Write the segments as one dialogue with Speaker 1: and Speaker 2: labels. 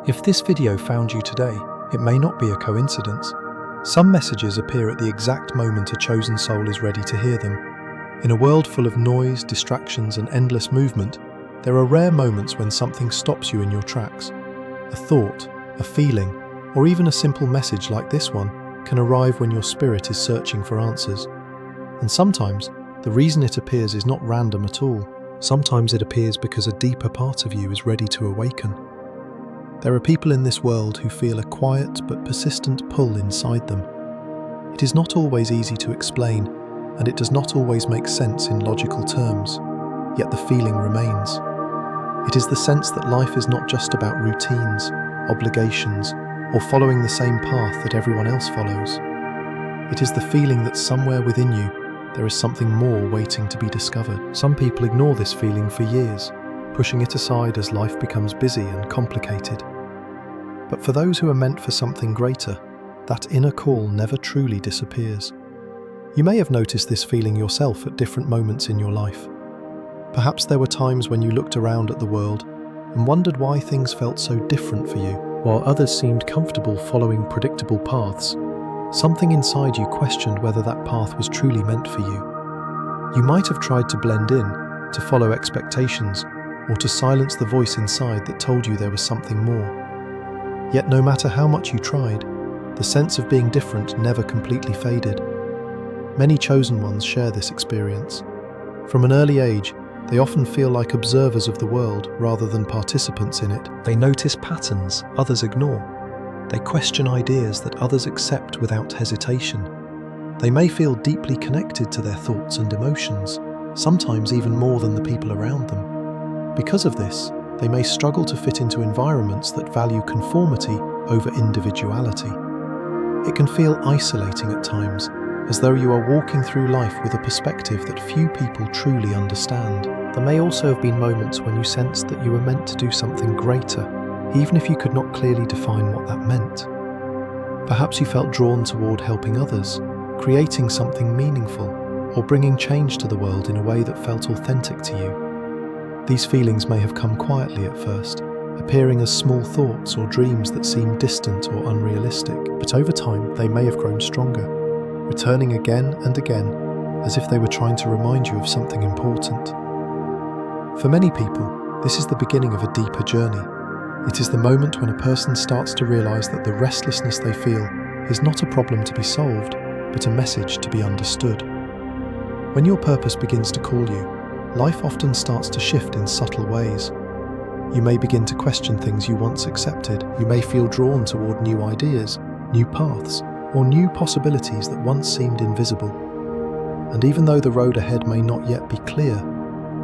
Speaker 1: If this video found you today, it may not be a coincidence. Some messages appear at the exact moment a chosen soul is ready to hear them. In a world full of noise, distractions, and endless movement, there are rare moments when something stops you in your tracks. A thought, a feeling, or even a simple message like this one can arrive when your spirit is searching for answers. And sometimes, the reason it appears is not random at all. Sometimes it appears because a deeper part of you is ready to awaken. There are people in this world who feel a quiet but persistent pull inside them. It is not always easy to explain, and it does not always make sense in logical terms, yet the feeling remains. It is the sense that life is not just about routines, obligations, or following the same path that everyone else follows. It is the feeling that somewhere within you, there is something more waiting to be discovered. Some people ignore this feeling for years, pushing it aside as life becomes busy and complicated. But for those who are meant for something greater, that inner call never truly disappears. You may have noticed this feeling yourself at different moments in your life. Perhaps there were times when you looked around at the world and wondered why things felt so different for you, while others seemed comfortable following predictable paths. Something inside you questioned whether that path was truly meant for you. You might have tried to blend in, to follow expectations, or to silence the voice inside that told you there was something more. Yet no matter how much you tried, the sense of being different never completely faded. Many chosen ones share this experience. From an early age, they often feel like observers of the world rather than participants in it. They notice patterns others ignore. They question ideas that others accept without hesitation. They may feel deeply connected to their thoughts and emotions, sometimes even more than the people around them. Because of this, they may struggle to fit into environments that value conformity over individuality. It can feel isolating at times, as though you are walking through life with a perspective that few people truly understand. There may also have been moments when you sensed that you were meant to do something greater, even if you could not clearly define what that meant. Perhaps you felt drawn toward helping others, creating something meaningful, or bringing change to the world in a way that felt authentic to you. These feelings may have come quietly at first, appearing as small thoughts or dreams that seemed distant or unrealistic, but over time they may have grown stronger, returning again and again, as if they were trying to remind you of something important. For many people, this is the beginning of a deeper journey. It is the moment when a person starts to realize that the restlessness they feel is not a problem to be solved, but a message to be understood. When your purpose begins to call you, life often starts to shift in subtle ways. You may begin to question things you once accepted. You may feel drawn toward new ideas, new paths, or new possibilities that once seemed invisible. And even though the road ahead may not yet be clear,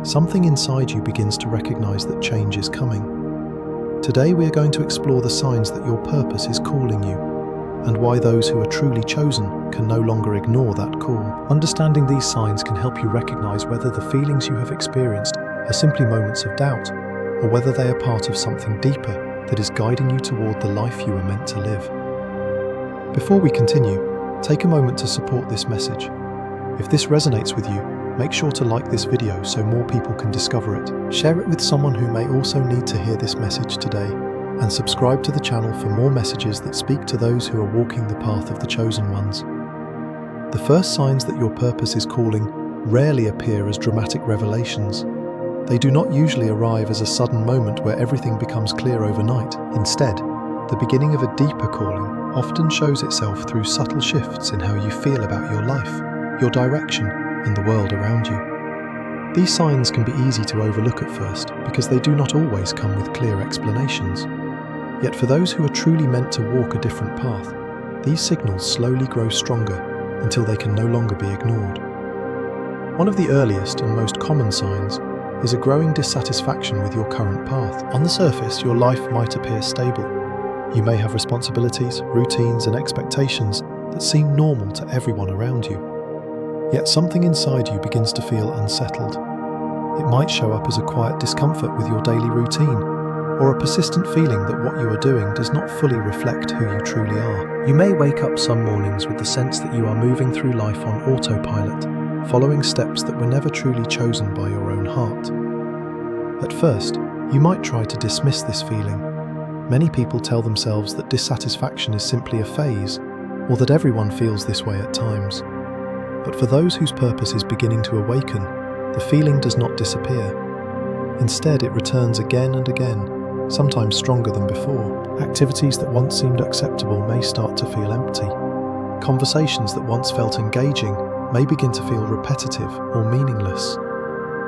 Speaker 1: something inside you begins to recognize that change is coming. Today we are going to explore the signs that your purpose is calling you, and why those who are truly chosen can no longer ignore that call. Understanding these signs can help you recognize whether the feelings you have experienced are simply moments of doubt, or whether they are part of something deeper that is guiding you toward the life you are meant to live. Before we continue, take a moment to support this message. If this resonates with you, make sure to like this video so more people can discover it. Share it with someone who may also need to hear this message today, and subscribe to the channel for more messages that speak to those who are walking the path of the chosen ones. The first signs that your purpose is calling rarely appear as dramatic revelations. They do not usually arrive as a sudden moment where everything becomes clear overnight. Instead, the beginning of a deeper calling often shows itself through subtle shifts in how you feel about your life, your direction, and the world around you. These signs can be easy to overlook at first because they do not always come with clear explanations. Yet for those who are truly meant to walk a different path, these signals slowly grow stronger until they can no longer be ignored. One of the earliest and most common signs is a growing dissatisfaction with your current path. On the surface, your life might appear stable. You may have responsibilities, routines, and expectations that seem normal to everyone around you. Yet something inside you begins to feel unsettled. It might show up as a quiet discomfort with your daily routine, or a persistent feeling that what you are doing does not fully reflect who you truly are. You may wake up some mornings with the sense that you are moving through life on autopilot, following steps that were never truly chosen by your own heart. At first, you might try to dismiss this feeling, Many people tell themselves that dissatisfaction is simply a phase, or that everyone feels this way at times. But for those whose purpose is beginning to awaken, the feeling does not disappear. Instead, it returns again and again, sometimes stronger than before. Activities that once seemed acceptable may start to feel empty. Conversations that once felt engaging may begin to feel repetitive or meaningless.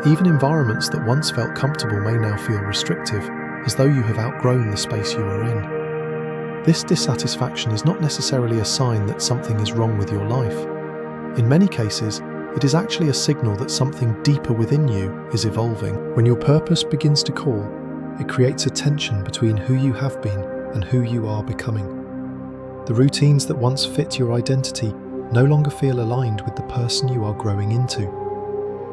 Speaker 1: Even environments that once felt comfortable may now feel restrictive, as though you have outgrown the space you are in. This dissatisfaction is not necessarily a sign that something is wrong with your life. In many cases, it is actually a signal that something deeper within you is evolving. When your purpose begins to call, it creates a tension between who you have been and who you are becoming. The routines that once fit your identity no longer feel aligned with the person you are growing into.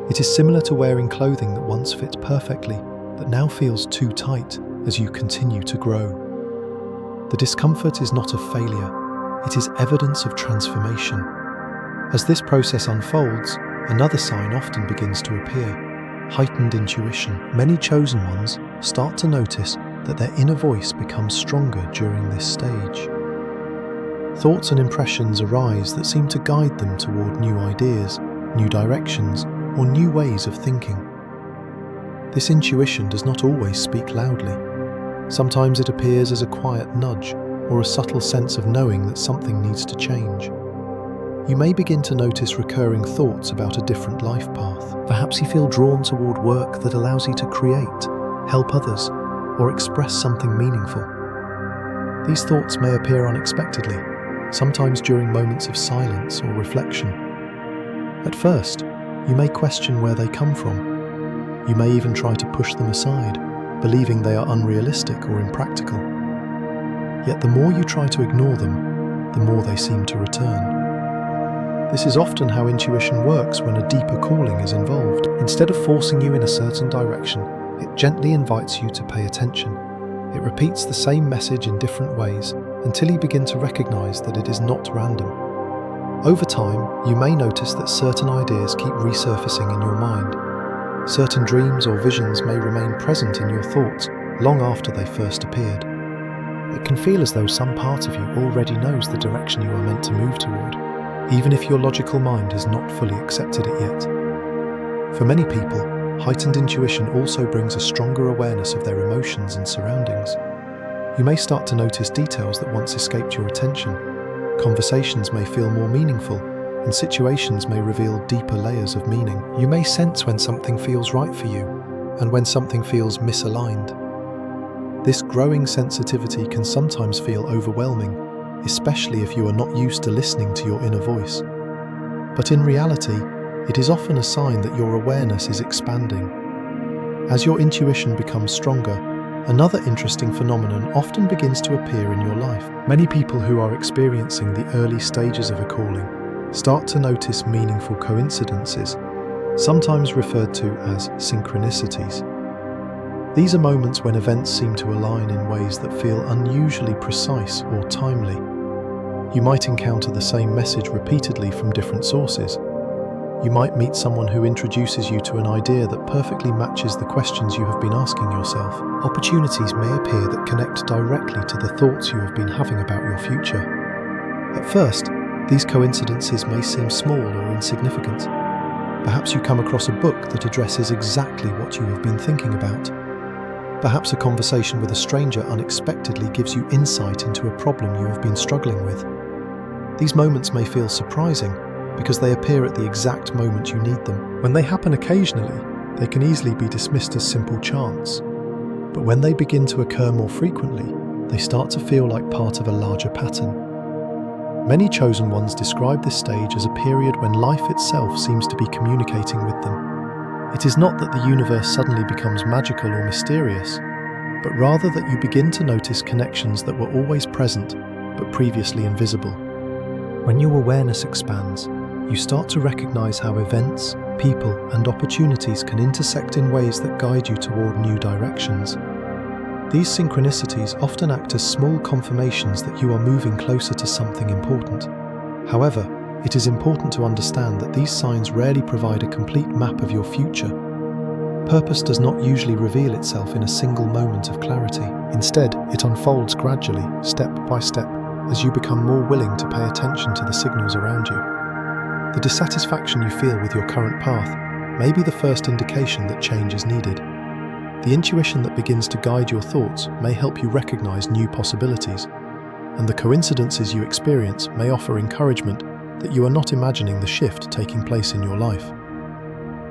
Speaker 1: It is similar to wearing clothing that once fit perfectly, but now feels too tight as you continue to grow. The discomfort is not a failure, it is evidence of transformation. As this process unfolds, another sign often begins to appear: heightened intuition. Many chosen ones start to notice that their inner voice becomes stronger during this stage. Thoughts and impressions arise that seem to guide them toward new ideas, new directions, or new ways of thinking. This intuition does not always speak loudly. Sometimes it appears as a quiet nudge or a subtle sense of knowing that something needs to change. You may begin to notice recurring thoughts about a different life path. Perhaps you feel drawn toward work that allows you to create, help others, or express something meaningful. These thoughts may appear unexpectedly, sometimes during moments of silence or reflection. At first, you may question where they come from. You may even try to push them aside, believing they are unrealistic or impractical. Yet the more you try to ignore them, the more they seem to return. This is often how intuition works when a deeper calling is involved. Instead of forcing you in a certain direction, it gently invites you to pay attention. It repeats the same message in different ways until you begin to recognize that it is not random. Over time, you may notice that certain ideas keep resurfacing in your mind. Certain dreams or visions may remain present in your thoughts long after they first appeared. It can feel as though some part of you already knows the direction you are meant to move toward, even if your logical mind has not fully accepted it yet. For many people, heightened intuition also brings a stronger awareness of their emotions and surroundings. You may start to notice details that once escaped your attention. Conversations may feel more meaningful, and situations may reveal deeper layers of meaning. You may sense when something feels right for you, and when something feels misaligned. This growing sensitivity can sometimes feel overwhelming, especially if you are not used to listening to your inner voice. But in reality, it is often a sign that your awareness is expanding. As your intuition becomes stronger, another interesting phenomenon often begins to appear in your life. Many people who are experiencing the early stages of a calling start to notice meaningful coincidences, sometimes referred to as synchronicities. These are moments when events seem to align in ways that feel unusually precise or timely. You might encounter the same message repeatedly from different sources. You might meet someone who introduces you to an idea that perfectly matches the questions you have been asking yourself. Opportunities may appear that connect directly to the thoughts you have been having about your future. At first, these coincidences may seem small or insignificant. Perhaps you come across a book that addresses exactly what you have been thinking about. Perhaps a conversation with a stranger unexpectedly gives you insight into a problem you have been struggling with. These moments may feel surprising because they appear at the exact moment you need them. When they happen occasionally, they can easily be dismissed as simple chance. But when they begin to occur more frequently, they start to feel like part of a larger pattern. Many chosen ones describe this stage as a period when life itself seems to be communicating with them. It is not that the universe suddenly becomes magical or mysterious, but rather that you begin to notice connections that were always present but previously invisible. When your awareness expands, you start to recognize how events, people, and opportunities can intersect in ways that guide you toward new directions. These synchronicities often act as small confirmations that you are moving closer to something important. However, it is important to understand that these signs rarely provide a complete map of your future. Purpose does not usually reveal itself in a single moment of clarity. Instead, it unfolds gradually, step by step, as you become more willing to pay attention to the signals around you. The dissatisfaction you feel with your current path may be the first indication that change is needed. The intuition that begins to guide your thoughts may help you recognize new possibilities, and the coincidences you experience may offer encouragement that you are not imagining the shift taking place in your life.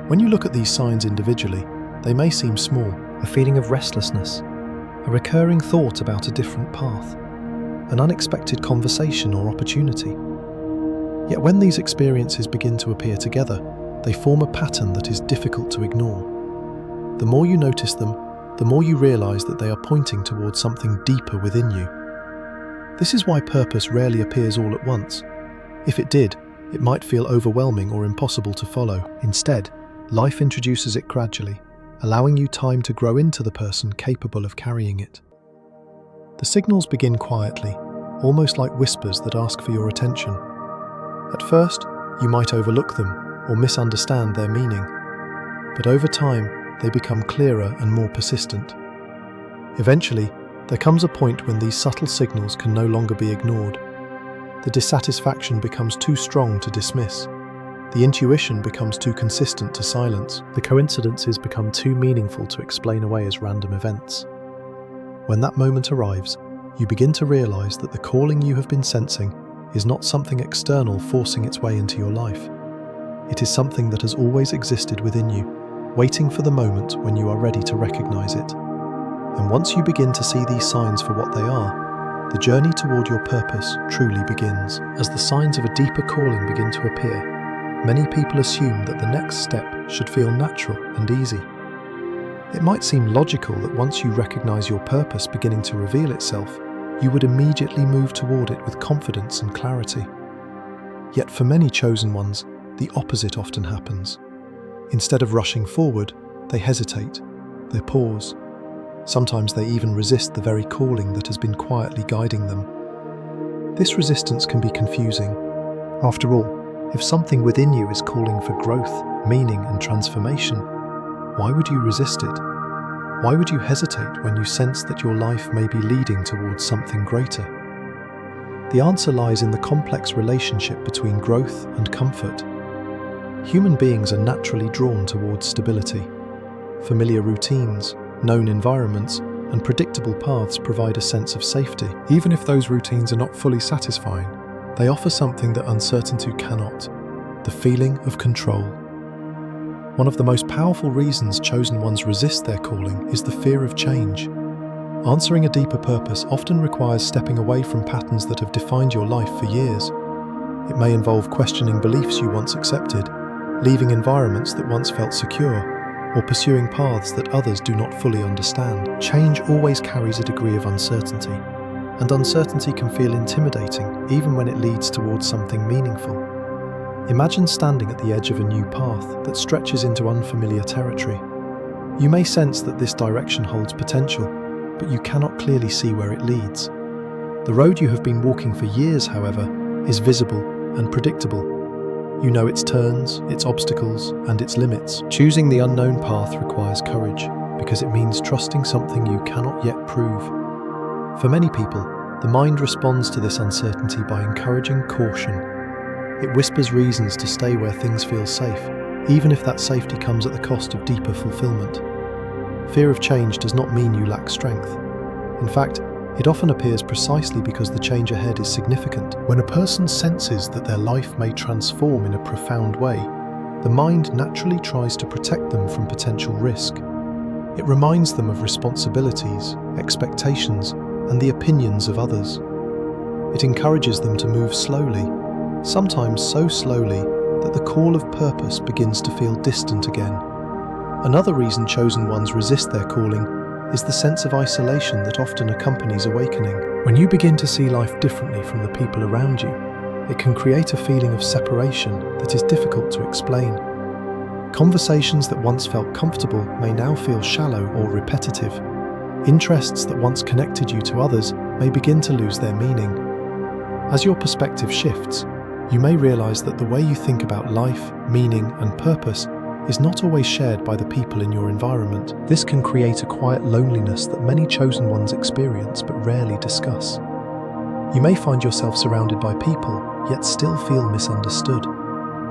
Speaker 1: When you look at these signs individually, they may seem small: a feeling of restlessness, a recurring thought about a different path, an unexpected conversation or opportunity. Yet when these experiences begin to appear together, they form a pattern that is difficult to ignore. The more you notice them, the more you realize that they are pointing towards something deeper within you. This is why purpose rarely appears all at once. If it did, it might feel overwhelming or impossible to follow. Instead, life introduces it gradually, allowing you time to grow into the person capable of carrying it. The signals begin quietly, almost like whispers that ask for your attention. At first, you might overlook them or misunderstand their meaning, but over time, they become clearer and more persistent. Eventually, there comes a point when these subtle signals can no longer be ignored. The dissatisfaction becomes too strong to dismiss. The intuition becomes too consistent to silence. The coincidences become too meaningful to explain away as random events. When that moment arrives, you begin to realize that the calling you have been sensing is not something external forcing its way into your life. It is something that has always existed within you, waiting for the moment when you are ready to recognize it. And once you begin to see these signs for what they are, the journey toward your purpose truly begins. As the signs of a deeper calling begin to appear, many people assume that the next step should feel natural and easy. It might seem logical that once you recognize your purpose beginning to reveal itself, you would immediately move toward it with confidence and clarity. Yet for many chosen ones, the opposite often happens. Instead of rushing forward, they hesitate, they pause. Sometimes they even resist the very calling that has been quietly guiding them. This resistance can be confusing. After all, if something within you is calling for growth, meaning, and transformation, why would you resist it? Why would you hesitate when you sense that your life may be leading towards something greater? The answer lies in the complex relationship between growth and comfort. Human beings are naturally drawn towards stability. Familiar routines, known environments, and predictable paths provide a sense of safety. Even if those routines are not fully satisfying, they offer something that uncertainty cannot: the feeling of control. One of the most powerful reasons chosen ones resist their calling is the fear of change. Answering a deeper purpose often requires stepping away from patterns that have defined your life for years. It may involve questioning beliefs you once accepted, leaving environments that once felt secure, or pursuing paths that others do not fully understand. Change always carries a degree of uncertainty, and uncertainty can feel intimidating even when it leads towards something meaningful. Imagine standing at the edge of a new path that stretches into unfamiliar territory. You may sense that this direction holds potential, but you cannot clearly see where it leads. The road you have been walking for years, however, is visible and predictable. You know its turns, its obstacles, and its limits. Choosing the unknown path requires courage, because it means trusting something you cannot yet prove. For many people, the mind responds to this uncertainty by encouraging caution. It whispers reasons to stay where things feel safe, even if that safety comes at the cost of deeper fulfillment. Fear of change does not mean you lack strength. In fact, it often appears precisely because the change ahead is significant. When a person senses that their life may transform in a profound way, the mind naturally tries to protect them from potential risk. It reminds them of responsibilities, expectations, and the opinions of others. It encourages them to move slowly, sometimes so slowly that the call of purpose begins to feel distant again. Another reason chosen ones resist their calling is the sense of isolation that often accompanies awakening. When you begin to see life differently from the people around you, it can create a feeling of separation that is difficult to explain. Conversations that once felt comfortable may now feel shallow or repetitive. Interests that once connected you to others may begin to lose their meaning. As your perspective shifts, you may realize that the way you think about life, meaning, and purpose is not always shared by the people in your environment. This can create a quiet loneliness that many chosen ones experience but rarely discuss. You may find yourself surrounded by people, yet still feel misunderstood.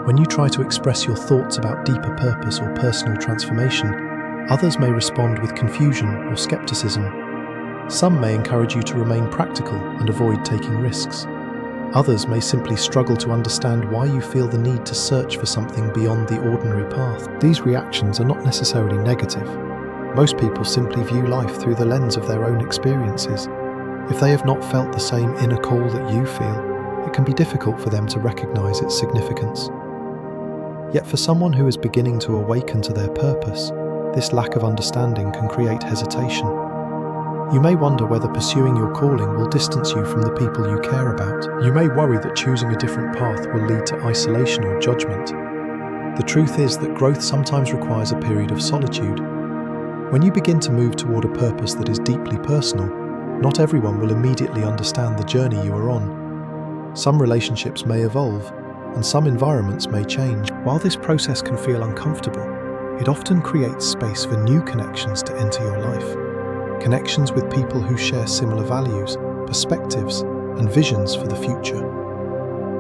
Speaker 1: When you try to express your thoughts about deeper purpose or personal transformation, others may respond with confusion or skepticism. Some may encourage you to remain practical and avoid taking risks. Others may simply struggle to understand why you feel the need to search for something beyond the ordinary path. These reactions are not necessarily negative. Most people simply view life through the lens of their own experiences. If they have not felt the same inner call that you feel, it can be difficult for them to recognize its significance. Yet for someone who is beginning to awaken to their purpose, this lack of understanding can create hesitation. You may wonder whether pursuing your calling will distance you from the people you care about. You may worry that choosing a different path will lead to isolation or judgment. The truth is that growth sometimes requires a period of solitude. When you begin to move toward a purpose that is deeply personal, not everyone will immediately understand the journey you are on. Some relationships may evolve, and some environments may change. While this process can feel uncomfortable, it often creates space for new connections to enter your life. Connections with people who share similar values, perspectives, and visions for the future.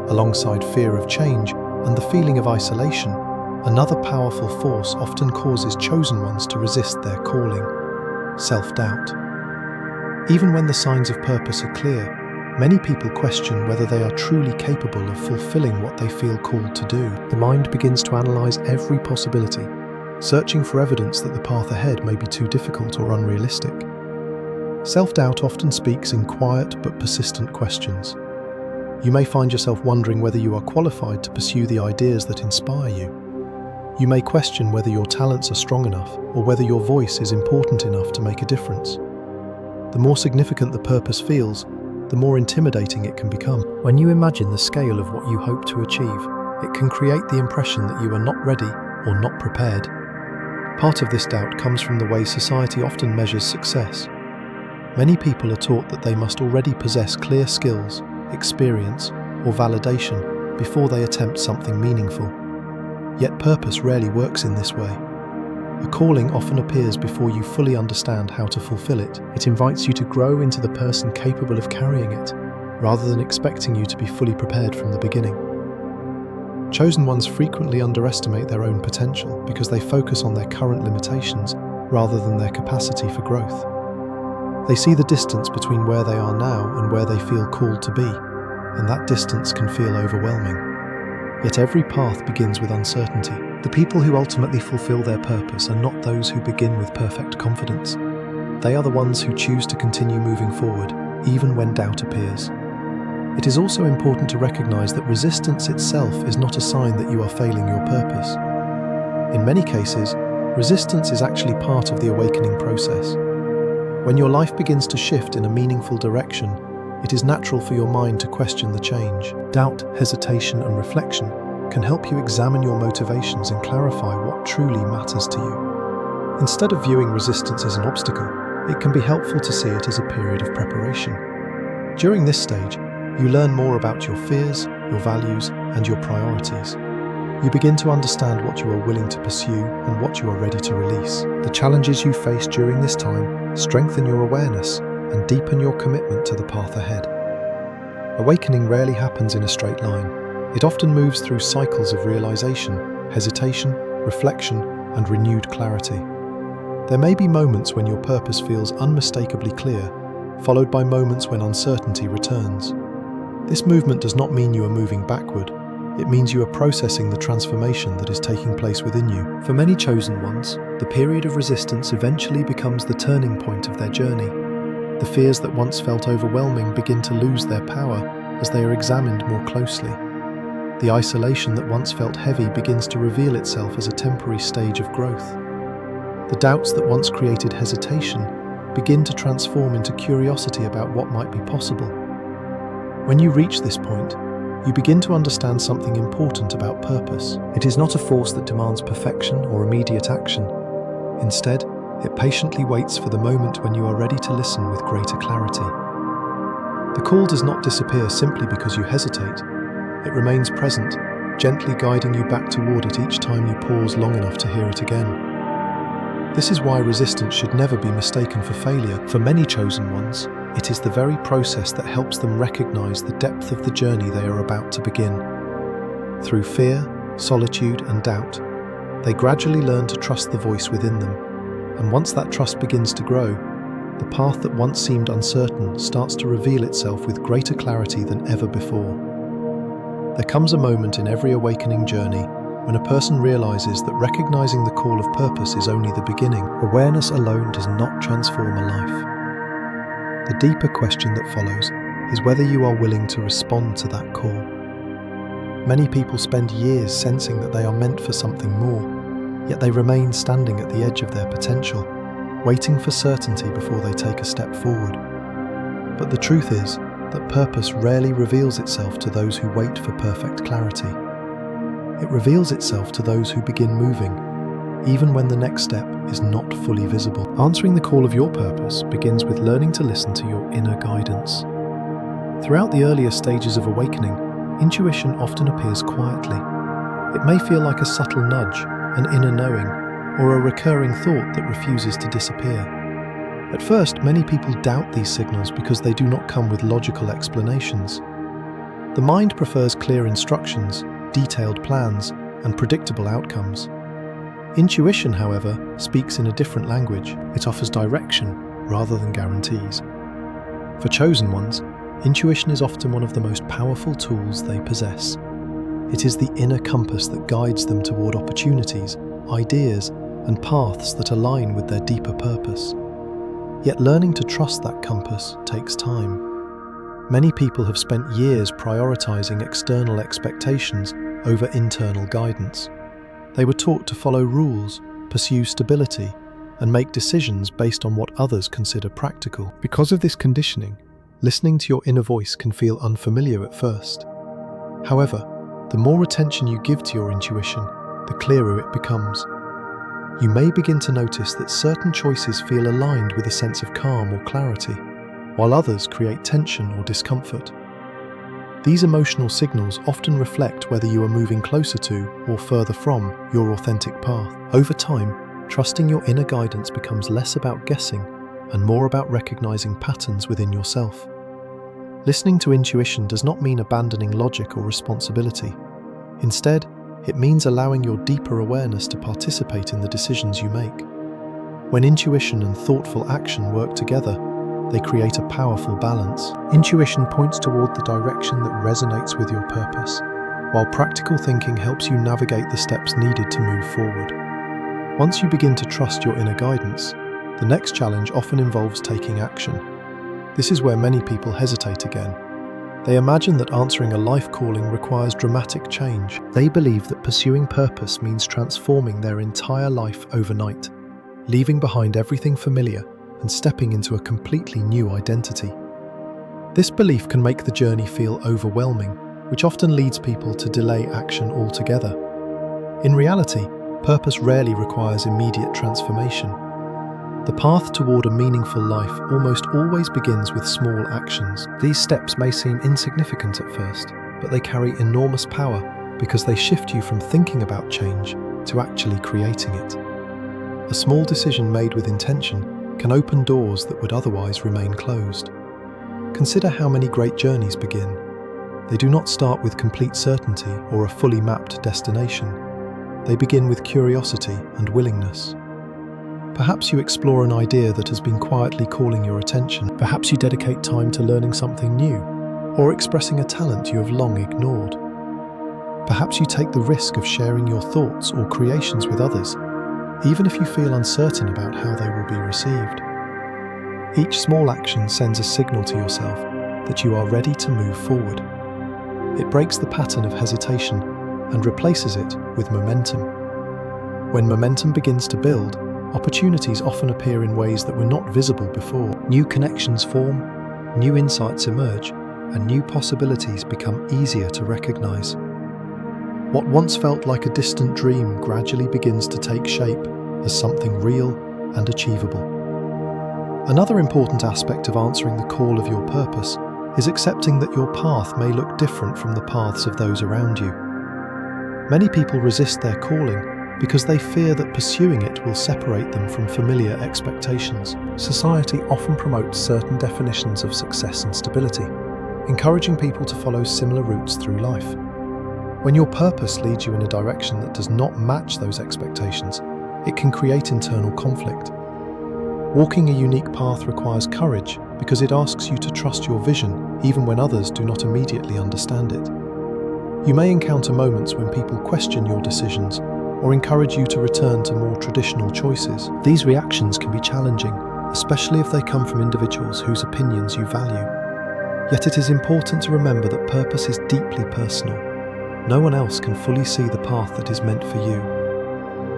Speaker 1: Alongside fear of change and the feeling of isolation, another powerful force often causes chosen ones to resist their calling: self-doubt. Even when the signs of purpose are clear, many people question whether they are truly capable of fulfilling what they feel called to do. The mind begins to analyze every possibility, searching for evidence that the path ahead may be too difficult or unrealistic. Self-doubt often speaks in quiet but persistent questions. You may find yourself wondering whether you are qualified to pursue the ideas that inspire you. You may question whether your talents are strong enough or whether your voice is important enough to make a difference. The more significant the purpose feels, the more intimidating it can become. When you imagine the scale of what you hope to achieve, it can create the impression that you are not ready or not prepared. Part of this doubt comes from the way society often measures success. Many people are taught that they must already possess clear skills, experience, or validation before they attempt something meaningful. Yet purpose rarely works in this way. A calling often appears before you fully understand how to fulfill it. It invites you to grow into the person capable of carrying it, rather than expecting you to be fully prepared from the beginning. Chosen ones frequently underestimate their own potential because they focus on their current limitations rather than their capacity for growth. They see the distance between where they are now and where they feel called to be, and that distance can feel overwhelming. Yet every path begins with uncertainty. The people who ultimately fulfill their purpose are not those who begin with perfect confidence. They are the ones who choose to continue moving forward, even when doubt appears. It is also important to recognize that resistance itself is not a sign that you are failing your purpose. In many cases, resistance is actually part of the awakening process. When your life begins to shift in a meaningful direction, it is natural for your mind to question the change. Doubt, hesitation, and reflection can help you examine your motivations and clarify what truly matters to you. Instead of viewing resistance as an obstacle, it can be helpful to see it as a period of preparation. During this stage, you learn more about your fears, your values, and your priorities. You begin to understand what you are willing to pursue and what you are ready to release. The challenges you face during this time strengthen your awareness and deepen your commitment to the path ahead. Awakening rarely happens in a straight line. It often moves through cycles of realization, hesitation, reflection, and renewed clarity. There may be moments when your purpose feels unmistakably clear, followed by moments when uncertainty returns. This movement does not mean you are moving backward. It means you are processing the transformation that is taking place within you. For many chosen ones, the period of resistance eventually becomes the turning point of their journey. The fears that once felt overwhelming begin to lose their power as they are examined more closely. The isolation that once felt heavy begins to reveal itself as a temporary stage of growth. The doubts that once created hesitation begin to transform into curiosity about what might be possible. When you reach this point, you begin to understand something important about purpose. It is not a force that demands perfection or immediate action. Instead, it patiently waits for the moment when you are ready to listen with greater clarity. The call does not disappear simply because you hesitate. It remains present, gently guiding you back toward it each time you pause long enough to hear it again. This is why resistance should never be mistaken for failure. For many chosen ones, it is the very process that helps them recognize the depth of the journey they are about to begin. Through fear, solitude, and doubt, they gradually learn to trust the voice within them. And once that trust begins to grow, the path that once seemed uncertain starts to reveal itself with greater clarity than ever before. There comes a moment in every awakening journey when a person realizes that recognizing the call of purpose is only the beginning. Awareness alone does not transform a life. The deeper question that follows is whether you are willing to respond to that call. Many people spend years sensing that they are meant for something more, yet they remain standing at the edge of their potential, waiting for certainty before they take a step forward. But the truth is that purpose rarely reveals itself to those who wait for perfect clarity. It reveals itself to those who begin moving, even when the next step is not fully visible. Answering the call of your purpose begins with learning to listen to your inner guidance. Throughout the earlier stages of awakening, intuition often appears quietly. It may feel like a subtle nudge, an inner knowing, or a recurring thought that refuses to disappear. At first, many people doubt these signals because they do not come with logical explanations. The mind prefers clear instructions, detailed plans, and predictable outcomes. Intuition, however, speaks in a different language. It offers direction rather than guarantees. For chosen ones, intuition is often one of the most powerful tools they possess. It is the inner compass that guides them toward opportunities, ideas, and paths that align with their deeper purpose. Yet learning to trust that compass takes time. Many people have spent years prioritizing external expectations over internal guidance. They were taught to follow rules, pursue stability, and make decisions based on what others consider practical. Because of this conditioning, listening to your inner voice can feel unfamiliar at first. However, the more attention you give to your intuition, the clearer it becomes. You may begin to notice that certain choices feel aligned with a sense of calm or clarity, while others create tension or discomfort. These emotional signals often reflect whether you are moving closer to or further from your authentic path. Over time, trusting your inner guidance becomes less about guessing and more about recognizing patterns within yourself. Listening to intuition does not mean abandoning logic or responsibility. Instead, it means allowing your deeper awareness to participate in the decisions you make. When intuition and thoughtful action work together, they create a powerful balance. Intuition points toward the direction that resonates with your purpose, while practical thinking helps you navigate the steps needed to move forward. Once you begin to trust your inner guidance, the next challenge often involves taking action. This is where many people hesitate again. They imagine that answering a life calling requires dramatic change. They believe that pursuing purpose means transforming their entire life overnight, leaving behind everything familiar and stepping into a completely new identity. This belief can make the journey feel overwhelming, which often leads people to delay action altogether. In reality, purpose rarely requires immediate transformation. The path toward a meaningful life almost always begins with small actions. These steps may seem insignificant at first, but they carry enormous power because they shift you from thinking about change to actually creating it. A small decision made with intention can open doors that would otherwise remain closed. Consider how many great journeys begin. They do not start with complete certainty or a fully mapped destination. They begin with curiosity and willingness. Perhaps you explore an idea that has been quietly calling your attention. Perhaps you dedicate time to learning something new, or expressing a talent you have long ignored. Perhaps you take the risk of sharing your thoughts or creations with others, even if you feel uncertain about how they will be received. Each small action sends a signal to yourself that you are ready to move forward. It breaks the pattern of hesitation and replaces it with momentum. When momentum begins to build, opportunities often appear in ways that were not visible before. New connections form, new insights emerge, and new possibilities become easier to recognize. What once felt like a distant dream gradually begins to take shape as something real and achievable. Another important aspect of answering the call of your purpose is accepting that your path may look different from the paths of those around you. Many people resist their calling because they fear that pursuing it will separate them from familiar expectations. Society often promotes certain definitions of success and stability, encouraging people to follow similar routes through life. When your purpose leads you in a direction that does not match those expectations, it can create internal conflict. Walking a unique path requires courage because it asks you to trust your vision even when others do not immediately understand it. You may encounter moments when people question your decisions or encourage you to return to more traditional choices. These reactions can be challenging, especially if they come from individuals whose opinions you value. Yet it is important to remember that purpose is deeply personal. No one else can fully see the path that is meant for you.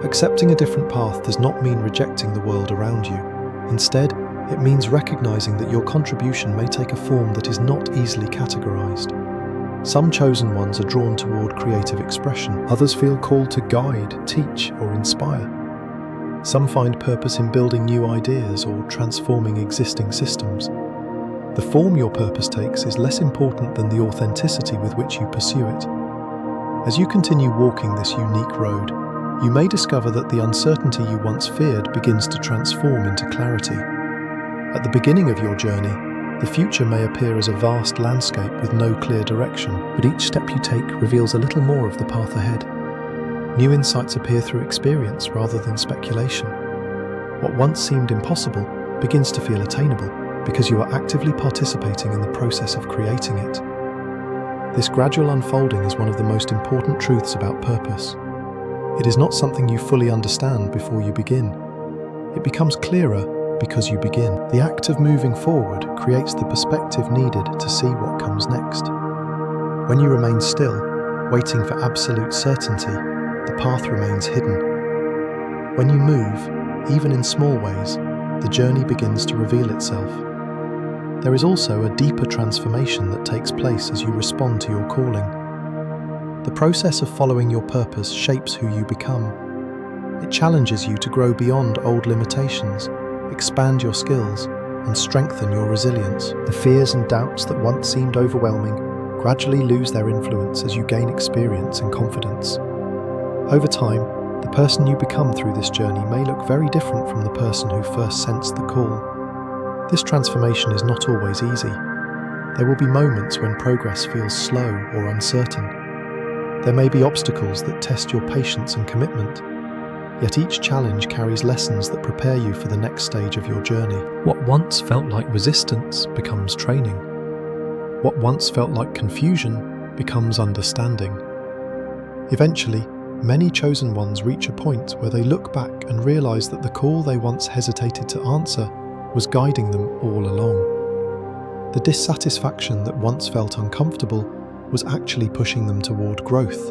Speaker 1: Accepting a different path does not mean rejecting the world around you. Instead, it means recognizing that your contribution may take a form that is not easily categorized. Some chosen ones are drawn toward creative expression, others feel called to guide, teach, or inspire. Some find purpose in building new ideas or transforming existing systems. The form your purpose takes is less important than the authenticity with which you pursue it. As you continue walking this unique road, you may discover that the uncertainty you once feared begins to transform into clarity. At the beginning of your journey, the future may appear as a vast landscape with no clear direction, but each step you take reveals a little more of the path ahead. New insights appear through experience rather than speculation. What once seemed impossible begins to feel attainable because you are actively participating in the process of creating it. This gradual unfolding is one of the most important truths about purpose. It is not something you fully understand before you begin. It becomes clearer because you begin. The act of moving forward creates the perspective needed to see what comes next. When you remain still, waiting for absolute certainty, the path remains hidden. When you move, even in small ways, the journey begins to reveal itself. There is also a deeper transformation that takes place as you respond to your calling. The process of following your purpose shapes who you become. It challenges you to grow beyond old limitations, expand your skills, and strengthen your resilience. The fears and doubts that once seemed overwhelming gradually lose their influence as you gain experience and confidence. Over time, the person you become through this journey may look very different from the person who first sensed the call. This transformation is not always easy. There will be moments when progress feels slow or uncertain. There may be obstacles that test your patience and commitment. Yet each challenge carries lessons that prepare you for the next stage of your journey. What once felt like resistance becomes training. What once felt like confusion becomes understanding. Eventually, many chosen ones reach a point where they look back and realize that the call they once hesitated to answer was guiding them all along. The dissatisfaction that once felt uncomfortable was actually pushing them toward growth.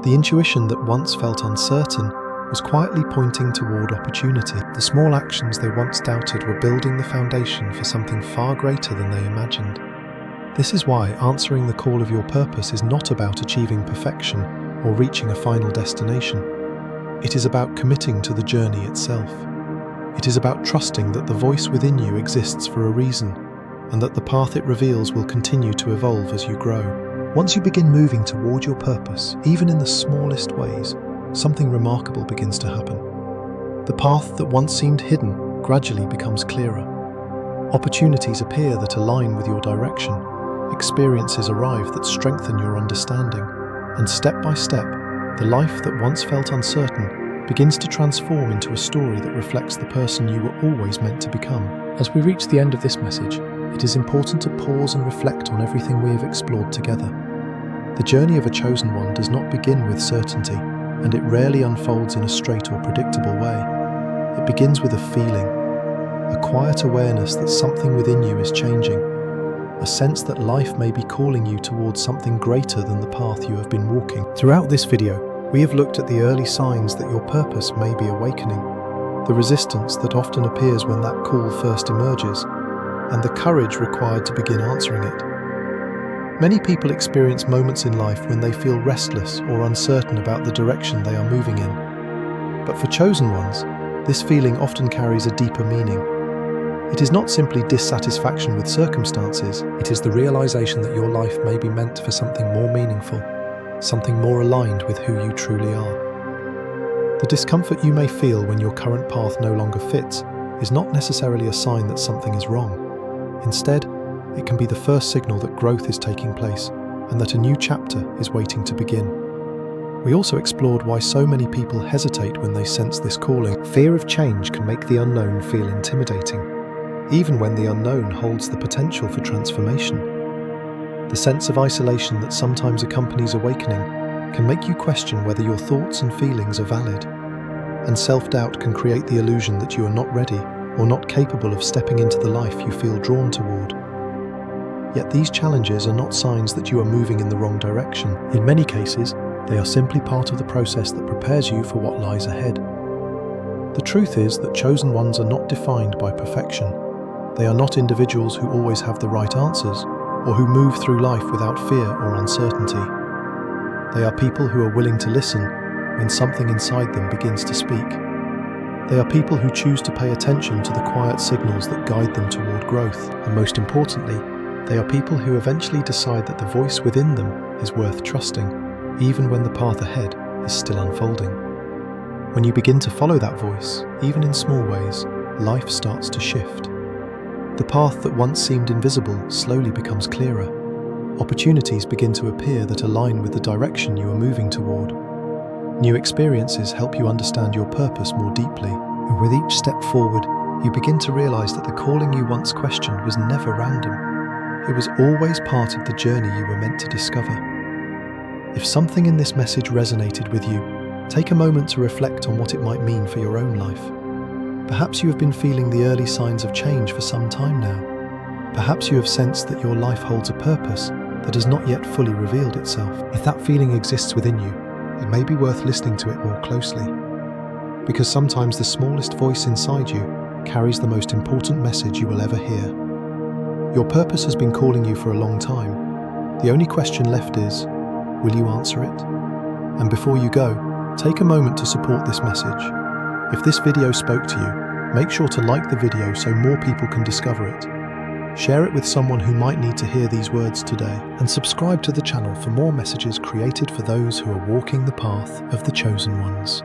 Speaker 1: The intuition that once felt uncertain was quietly pointing toward opportunity. The small actions they once doubted were building the foundation for something far greater than they imagined. This is why answering the call of your purpose is not about achieving perfection or reaching a final destination. It is about committing to the journey itself. It is about trusting that the voice within you exists for a reason, and that the path it reveals will continue to evolve as you grow. Once you begin moving toward your purpose, even in the smallest ways, something remarkable begins to happen. The path that once seemed hidden gradually becomes clearer. Opportunities appear that align with your direction. Experiences arrive that strengthen your understanding. And step by step, the life that once felt uncertain begins to transform into a story that reflects the person you were always meant to become. As we reach the end of this message, it is important to pause and reflect on everything we have explored together. The journey of a chosen one does not begin with certainty, and it rarely unfolds in a straight or predictable way. It begins with a feeling, a quiet awareness that something within you is changing, a sense that life may be calling you towards something greater than the path you have been walking. Throughout this video, we have looked at the early signs that your purpose may be awakening, the resistance that often appears when that call first emerges, and the courage required to begin answering it. Many people experience moments in life when they feel restless or uncertain about the direction they are moving in. But for chosen ones, this feeling often carries a deeper meaning. It is not simply dissatisfaction with circumstances, it is the realization that your life may be meant for something more meaningful, something more aligned with who you truly are. The discomfort you may feel when your current path no longer fits is not necessarily a sign that something is wrong. Instead, it can be the first signal that growth is taking place and that a new chapter is waiting to begin. We also explored why so many people hesitate when they sense this calling. Fear of change can make the unknown feel intimidating, even when the unknown holds the potential for transformation. The sense of isolation that sometimes accompanies awakening can make you question whether your thoughts and feelings are valid. And self-doubt can create the illusion that you are not ready or not capable of stepping into the life you feel drawn toward. Yet these challenges are not signs that you are moving in the wrong direction. In many cases, they are simply part of the process that prepares you for what lies ahead. The truth is that chosen ones are not defined by perfection. They are not individuals who always have the right answers or who move through life without fear or uncertainty. They are people who are willing to listen when something inside them begins to speak. They are people who choose to pay attention to the quiet signals that guide them toward growth. And most importantly, they are people who eventually decide that the voice within them is worth trusting, even when the path ahead is still unfolding. When you begin to follow that voice, even in small ways, life starts to shift. The path that once seemed invisible slowly becomes clearer. Opportunities begin to appear that align with the direction you are moving toward. New experiences help you understand your purpose more deeply, and with each step forward, you begin to realize that the calling you once questioned was never random. It was always part of the journey you were meant to discover. If something in this message resonated with you, take a moment to reflect on what it might mean for your own life. Perhaps you have been feeling the early signs of change for some time now. Perhaps you have sensed that your life holds a purpose that has not yet fully revealed itself. If that feeling exists within you, it may be worth listening to it more closely. Because sometimes the smallest voice inside you carries the most important message you will ever hear. Your purpose has been calling you for a long time. The only question left is, will you answer it? And before you go, take a moment to support this message. If this video spoke to you, make sure to like the video so more people can discover it. Share it with someone who might need to hear these words today. And subscribe to the channel for more messages created for those who are walking the path of the chosen ones.